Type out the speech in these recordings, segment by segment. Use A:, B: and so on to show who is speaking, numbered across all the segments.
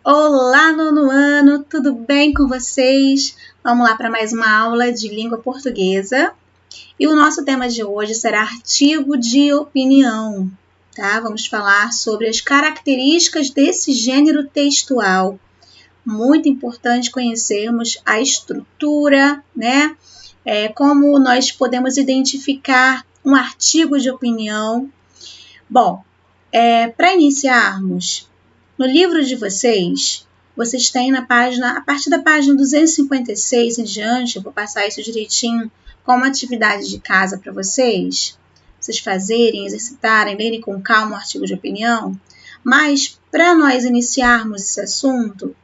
A: Olá, nono ano, tudo bem com vocês? Vamos lá para mais uma aula de língua portuguesa. E o nosso tema de hoje será artigo de opinião, tá? Vamos falar sobre as características desse gênero textual. Muito importante conhecermos a estrutura, né? Como nós podemos identificar um artigo de opinião. Bom, para iniciarmos, no livro de vocês têm a partir da página 256 em diante, eu vou passar isso direitinho como atividade de casa para vocês fazerem, exercitarem, lerem com calma o artigo de opinião. Mas, para nós iniciarmos esse assunto,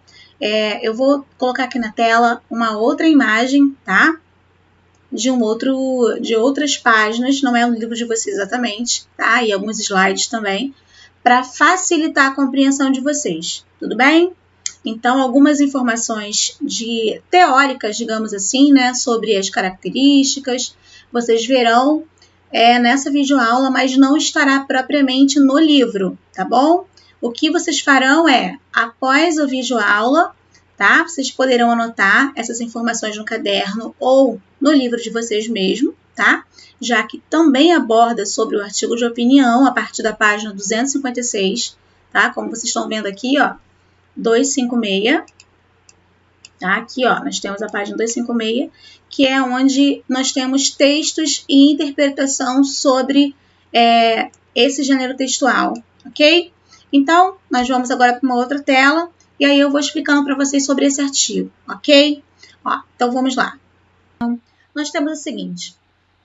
A: eu vou colocar aqui na tela uma outra imagem, tá? De outras páginas, não é o livro de vocês exatamente, tá? E alguns slides também, para facilitar a compreensão de vocês, tudo bem? Então, algumas informações teóricas, digamos assim, né, sobre as características, vocês verão nessa videoaula, mas não estará propriamente no livro, tá bom? O que vocês farão após a videoaula, tá? Vocês poderão anotar essas informações no caderno ou no livro de vocês mesmo, tá? Já que também aborda sobre o artigo de opinião a partir da página 256, tá? Como vocês estão vendo aqui, ó, 256, tá? Aqui, ó, nós temos a página 256, que é onde nós temos textos e interpretação sobre esse gênero textual, ok? Então, nós vamos agora para uma outra tela e aí eu vou explicando para vocês sobre esse artigo, ok? Ó, então, vamos lá. Nós temos o seguinte: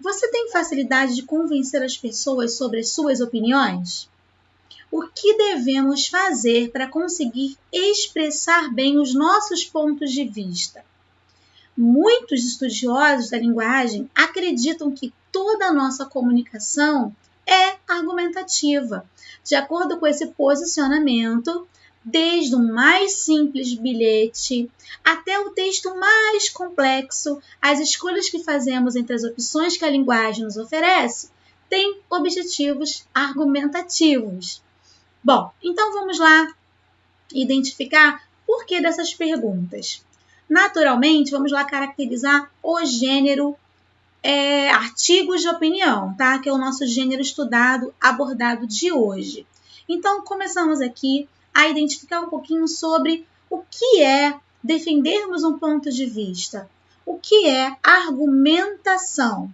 A: você tem facilidade de convencer as pessoas sobre as suas opiniões? O que devemos fazer para conseguir expressar bem os nossos pontos de vista? Muitos estudiosos da linguagem acreditam que toda a nossa comunicação é argumentativa, de acordo com esse posicionamento, desde o mais simples bilhete até o texto mais complexo, as escolhas que fazemos entre as opções que a linguagem nos oferece têm objetivos argumentativos. Bom, então vamos lá identificar por que dessas perguntas. Naturalmente, vamos lá caracterizar o gênero artigos de opinião, tá? Que é o nosso gênero estudado, abordado de hoje. Então, começamos aqui a identificar um pouquinho sobre o que é defendermos um ponto de vista. O que é argumentação?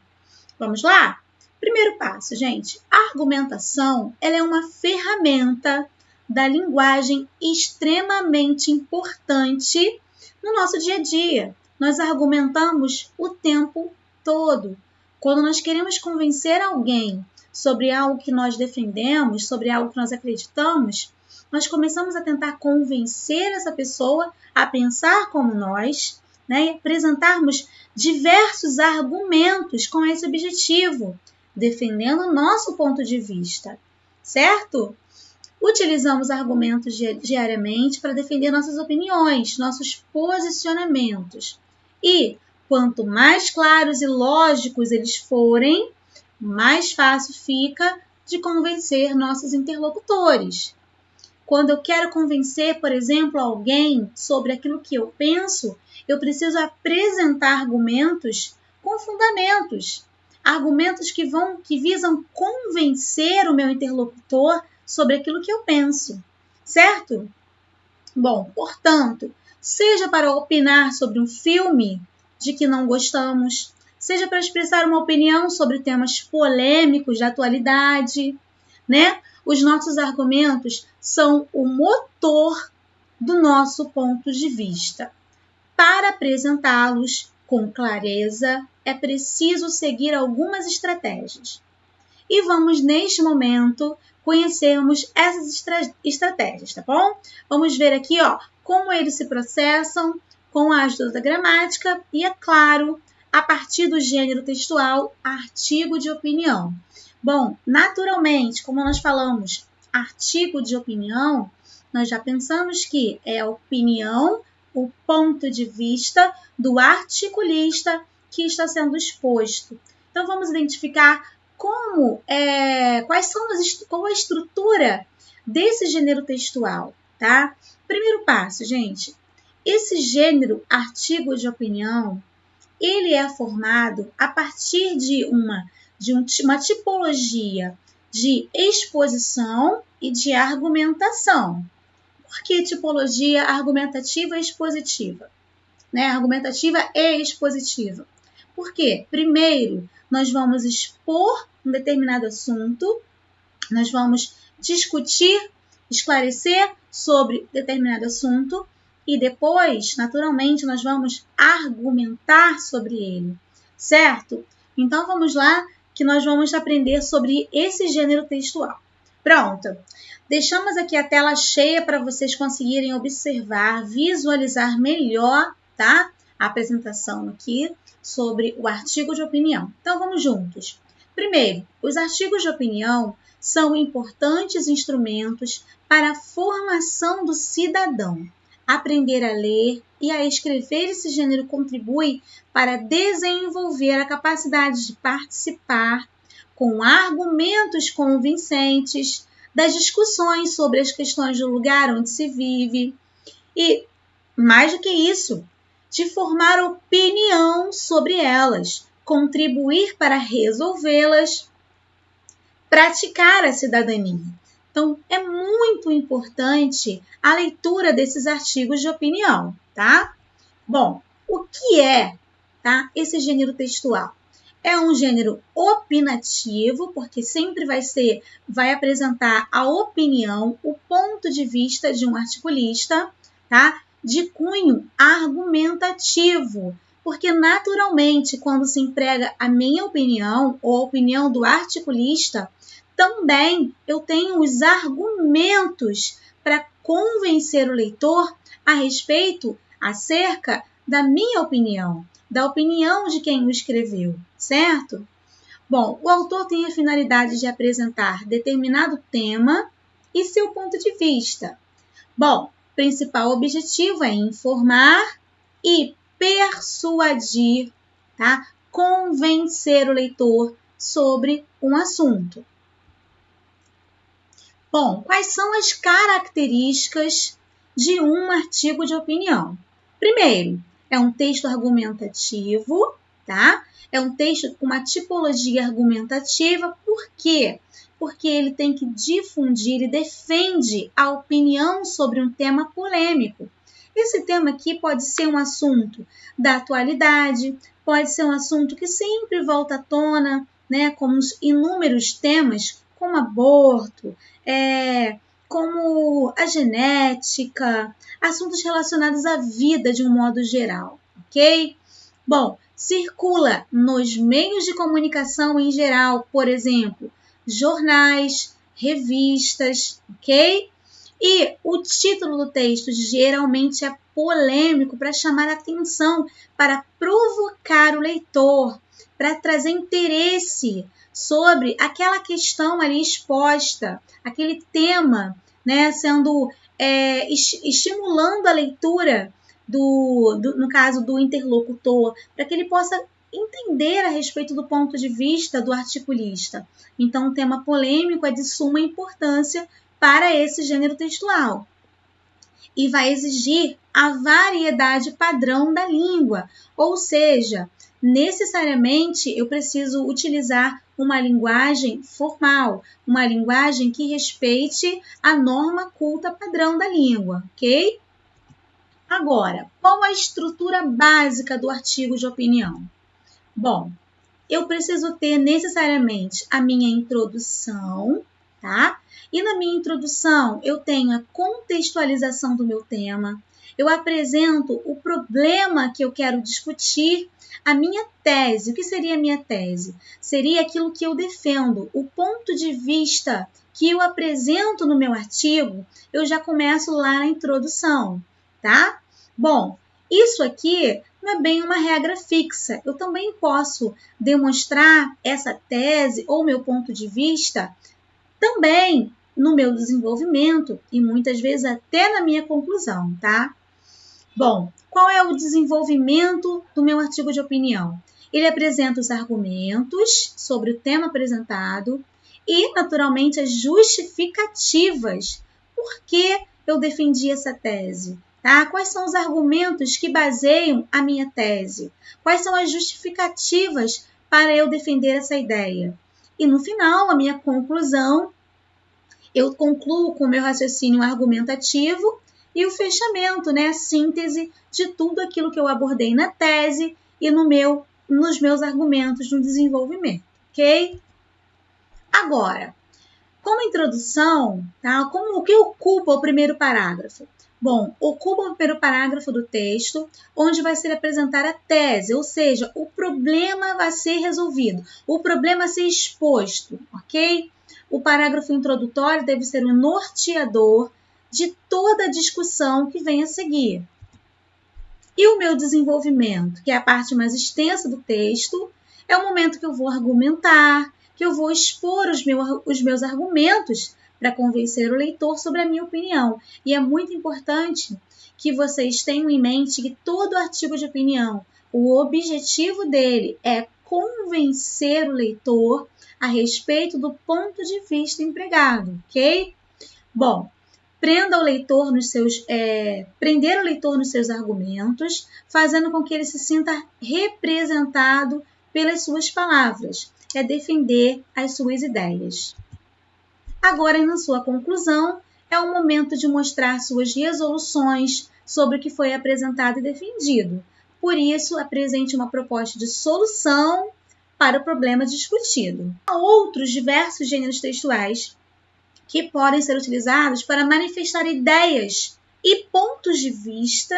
A: Vamos lá? Primeiro passo, gente. A argumentação, ela é uma ferramenta da linguagem extremamente importante no nosso dia a dia. Nós argumentamos o tempo todo. Quando nós queremos convencer alguém sobre algo que nós defendemos, sobre algo que nós acreditamos, nós começamos a tentar convencer essa pessoa a pensar como nós, né, e apresentarmos diversos argumentos com esse objetivo, defendendo o nosso ponto de vista, certo? Utilizamos argumentos diariamente para defender nossas opiniões, nossos posicionamentos. E quanto mais claros e lógicos eles forem, mais fácil fica de convencer nossos interlocutores. Quando eu quero convencer, por exemplo, alguém sobre aquilo que eu penso, eu preciso apresentar argumentos com fundamentos. Argumentos que visam convencer o meu interlocutor sobre aquilo que eu penso, certo? Bom, portanto, seja para opinar sobre um filme de que não gostamos, seja para expressar uma opinião sobre temas polêmicos da atualidade, né? Os nossos argumentos são o motor do nosso ponto de vista. Para apresentá-los com clareza, é preciso seguir algumas estratégias. E vamos, neste momento, conhecermos essas estratégias, tá bom? Vamos ver aqui, ó, como eles se processam com a ajuda da gramática e, é claro, a partir do gênero textual, artigo de opinião. Bom, naturalmente, como nós falamos, artigo de opinião, nós já pensamos que é a opinião, o ponto de vista do articulista que está sendo exposto. Então, vamos identificar qual a estrutura desse gênero textual, tá? Primeiro passo, gente. Esse gênero artigo de opinião, ele é formado a partir de uma tipologia de exposição e de argumentação. Por que tipologia argumentativa e expositiva? Argumentativa e expositiva. Por quê? Primeiro, nós vamos expor um determinado assunto, nós vamos discutir, esclarecer sobre determinado assunto e depois, naturalmente, nós vamos argumentar sobre ele, certo? Então, vamos lá que nós vamos aprender sobre esse gênero textual. Pronto! Deixamos aqui a tela cheia para vocês conseguirem observar, visualizar melhor, tá? A apresentação aqui sobre o artigo de opinião. Então, vamos juntos. Primeiro, os artigos de opinião são importantes instrumentos para a formação do cidadão. Aprender a ler e a escrever esse gênero contribui para desenvolver a capacidade de participar com argumentos convincentes das discussões sobre as questões do lugar onde se vive e, mais do que isso, de formar opinião sobre elas, contribuir para resolvê-las, praticar a cidadania. Então, é muito importante a leitura desses artigos de opinião, tá? Bom, o que é, tá, esse gênero textual? É um gênero opinativo, porque sempre vai apresentar a opinião, o ponto de vista de um articulista, tá? De cunho argumentativo, porque naturalmente, quando se emprega a minha opinião ou a opinião do articulista, também eu tenho os argumentos para convencer o leitor a respeito, acerca da minha opinião, da opinião de quem o escreveu, certo? Bom, o autor tem a finalidade de apresentar determinado tema e seu ponto de vista. Bom, o principal objetivo é informar e persuadir, tá? Convencer o leitor sobre um assunto. Bom, quais são as características de um artigo de opinião? Primeiro, é um texto argumentativo, tá? É um texto com uma tipologia argumentativa. Por quê? Porque ele tem que difundir e defende a opinião sobre um tema polêmico. Esse tema aqui pode ser um assunto da atualidade, pode ser um assunto que sempre volta à tona, né? Como os inúmeros temas, como aborto, como a genética, assuntos relacionados à vida de um modo geral, ok? Bom, circula nos meios de comunicação em geral, por exemplo, jornais, revistas, ok? E o título do texto geralmente é polêmico para chamar a atenção, para provocar o leitor, para trazer interesse sobre aquela questão ali exposta, aquele tema, né, sendo estimulando a leitura no caso do interlocutor, para que ele possa entender a respeito do ponto de vista do articulista. Então, o tema polêmico é de suma importância para esse gênero textual e vai exigir a variedade padrão da língua, ou seja, necessariamente eu preciso utilizar uma linguagem formal, uma linguagem que respeite a norma culta padrão da língua, ok? Agora, qual a estrutura básica do artigo de opinião? Bom, eu preciso ter necessariamente a minha introdução, tá? E na minha introdução eu tenho a contextualização do meu tema, eu apresento o problema que eu quero discutir, a minha tese. O que seria a minha tese? Seria aquilo que eu defendo, o ponto de vista que eu apresento no meu artigo, eu já começo lá na introdução, tá? Bom, isso aqui não é bem uma regra fixa. Eu também posso demonstrar essa tese ou meu ponto de vista também no meu desenvolvimento e muitas vezes até na minha conclusão, tá? Bom, qual é o desenvolvimento do meu artigo de opinião? Ele apresenta os argumentos sobre o tema apresentado e, naturalmente, as justificativas. Por que eu defendi essa tese? Tá? Quais são os argumentos que baseiam a minha tese? Quais são as justificativas para eu defender essa ideia? E no final, a minha conclusão, eu concluo com o meu raciocínio argumentativo e o fechamento, né? A síntese de tudo aquilo que eu abordei na tese e nos meus argumentos no desenvolvimento, ok? Agora, como introdução, tá? O que ocupa o primeiro parágrafo? Bom, ocupa o primeiro parágrafo do texto, onde vai ser apresentada a tese, ou seja, o problema vai ser resolvido, o problema a ser exposto, ok? O parágrafo introdutório deve ser um norteador de toda a discussão que vem a seguir. E o meu desenvolvimento, que é a parte mais extensa do texto, é o momento que eu vou argumentar, que eu vou expor os meus argumentos para convencer o leitor sobre a minha opinião. E é muito importante que vocês tenham em mente que todo artigo de opinião, o objetivo dele é convencer o leitor a respeito do ponto de vista empregado, ok? Bom, prender o leitor nos seus argumentos, fazendo com que ele se sinta representado pelas suas palavras. É defender as suas ideias. Agora, na sua conclusão, é o momento de mostrar suas resoluções sobre o que foi apresentado e defendido. Por isso, apresente uma proposta de solução para o problema discutido. Há outros diversos gêneros textuais que podem ser utilizados para manifestar ideias e pontos de vista,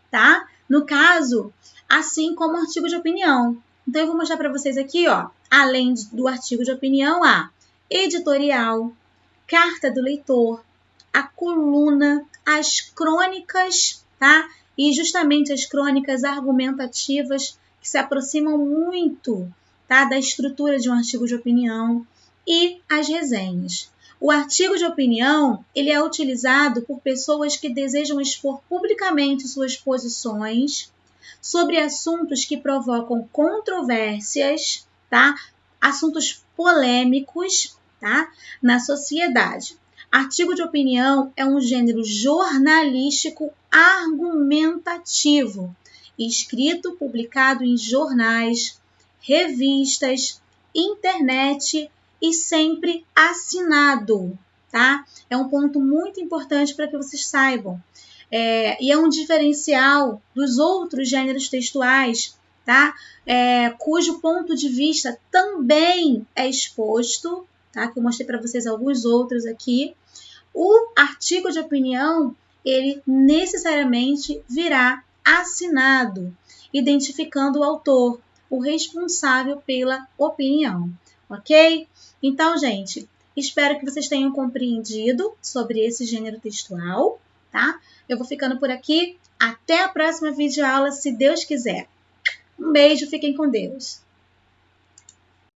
A: tá? No caso, assim como artigo de opinião. Então, eu vou mostrar para vocês aqui, ó, além do artigo de opinião, a editorial, carta do leitor, a coluna, as crônicas, tá? E justamente as crônicas argumentativas que se aproximam muito, tá, da estrutura de um artigo de opinião, e as resenhas. O artigo de opinião, ele é utilizado por pessoas que desejam expor publicamente suas posições sobre assuntos que provocam controvérsias, tá? Assuntos polêmicos, tá? Na sociedade. Artigo de opinião é um gênero jornalístico argumentativo, escrito, publicado em jornais, revistas, internet e sempre assinado, tá? É um ponto muito importante para que vocês saibam. E é um diferencial dos outros gêneros textuais, tá? Cujo ponto de vista também é exposto, tá? Que eu mostrei para vocês alguns outros aqui. O artigo de opinião, ele necessariamente virá assinado, identificando o autor, o responsável pela opinião, ok? Então, gente, espero que vocês tenham compreendido sobre esse gênero textual, tá? Eu vou ficando por aqui. Até a próxima videoaula, se Deus quiser. Um beijo, fiquem com Deus.